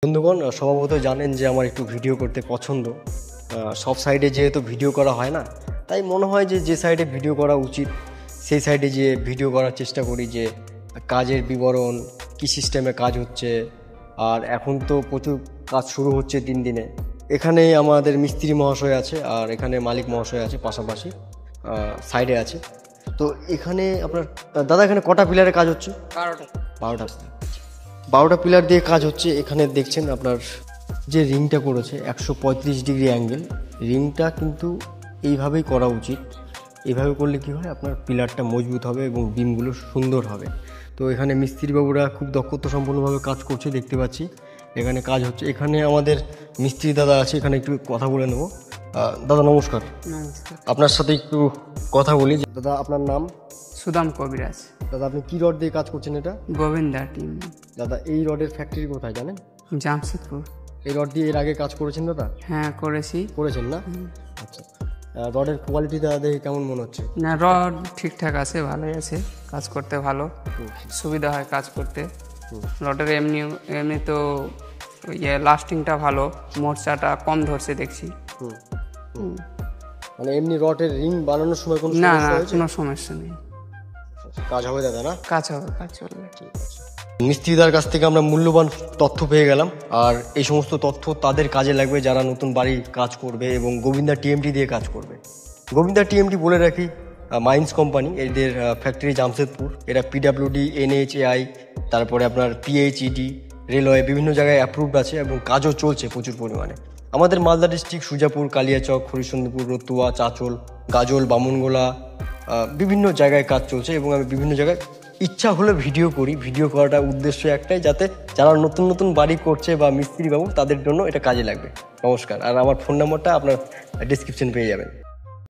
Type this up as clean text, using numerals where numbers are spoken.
বন্ধুগণ স্বভাবত জানেন যে আমার একটু ভিডিও করতে পছন্দ। সব সাইডে যেহেতু ভিডিও করা হয় না, তাই মনে হয় যে সাইডে ভিডিও করা উচিত সেই সাইডে যে ভিডিও করার চেষ্টা করি, যে কাজের বিবরণ কী সিস্টেমে কাজ হচ্ছে। আর এখন তো প্রচুর কাজ শুরু হচ্ছে দিন দিনে। এখানে আমাদের মিস্ত্রি মহাশয় আছে আর এখানে মালিক মহাশয় আছে, পাশাপাশি সাইডে আছে। তো এখানে আপনার দাদা এখানে কটা পিলারে কাজ হচ্ছে? 12টা পিলার দিয়ে কাজ হচ্ছে। এখানে দেখছেন আপনার যে রিংটা করেছে 135 ডিগ্রি অ্যাঙ্গেল। রিংটা কিন্তু এইভাবেই করা উচিত। এইভাবে করলে কি হয়, আপনার পিলারটা মজবুত হবে এবং বিমগুলো সুন্দর হবে। তো এখানে মিস্ত্রিবাবুরা খুব দক্ষতা সম্পন্নভাবে কাজ করছে, দেখতে পাচ্ছি এখানে কাজ হচ্ছে। এখানে আমাদের মিস্ত্রি দাদা আছে, এখানে একটু কথা বলে নেব। দাদা নমস্কার। আপনার সাথে একটু কথা বলি। দাদা আপনার নাম? সুদাম কবিরাজ। দাদা আপনি কি রড দিয়ে কাজ করছেন? এটা গোবিন্দা টিম। দাদা এই রডের ফ্যাক্টরি কোথায় জানেন? জামশেদপুর। এই রড দিয়ে এর আগে কাজ করেছেন দাদা? হ্যাঁ করেছেন না? আচ্ছা, রডের কোয়ালিটি দাদা দেখে কেমন মনে হচ্ছে? না, রড ঠিকঠাক আছে, ভালোই আছে, কাজ করতে ভালো সুবিধা হয় কাজ করতে। রডের এমনি তো লাস্টিংটা ভালো, মোর্চাটা কম ধরছে দেখছি। মানে এমনি রডের রিং বানানোর সময় কোনো না সমস্যা হয়েছে? কোনো সমস্যা নেই, কাজ হবে দাদা? না, কাজ হবে, কাজ চলবে। মিস্ত্রিদার কাছ থেকে আমরা মূল্যবান তথ্য পেয়ে গেলাম। আর এই সমস্ত তথ্য তাদের কাজে লাগবে যারা নতুন বাড়ি কাজ করবে এবং গোবিন্দা টিএমটি দিয়ে কাজ করবে। গোবিন্দা টিএমটি বলে রাখি মাইন্স কোম্পানি, এদের ফ্যাক্টরি জামশেদপুর। এরা পিডাব্লিউডি, NHAI, তারপরে আপনার PHED, রেলওয়ে বিভিন্ন জায়গায় অ্যাপ্রুভড আছে এবং কাজও চলছে প্রচুর পরিমাণে। আমাদের মালদা ডিস্ট্রিক্ট সুজাপুর, কালিয়াচক, হরিশ্চন্দ্রপুর, রতুয়া, চাঁচল, গাজল, বামনগোলা বিভিন্ন জায়গায় কাজ চলছে এবং আমি বিভিন্ন জায়গায় ইচ্ছা হলে ভিডিও করি। ভিডিও করাটার উদ্দেশ্য একটাই, যাতে যারা নতুন নতুন বাড়ি করছে বা মিস্ত্রি বাবু তাদের জন্য এটা কাজে লাগবে। নমস্কার। আর আমার ফোন নাম্বারটা আপনার ডিসক্রিপশন পেয়ে যাবেন।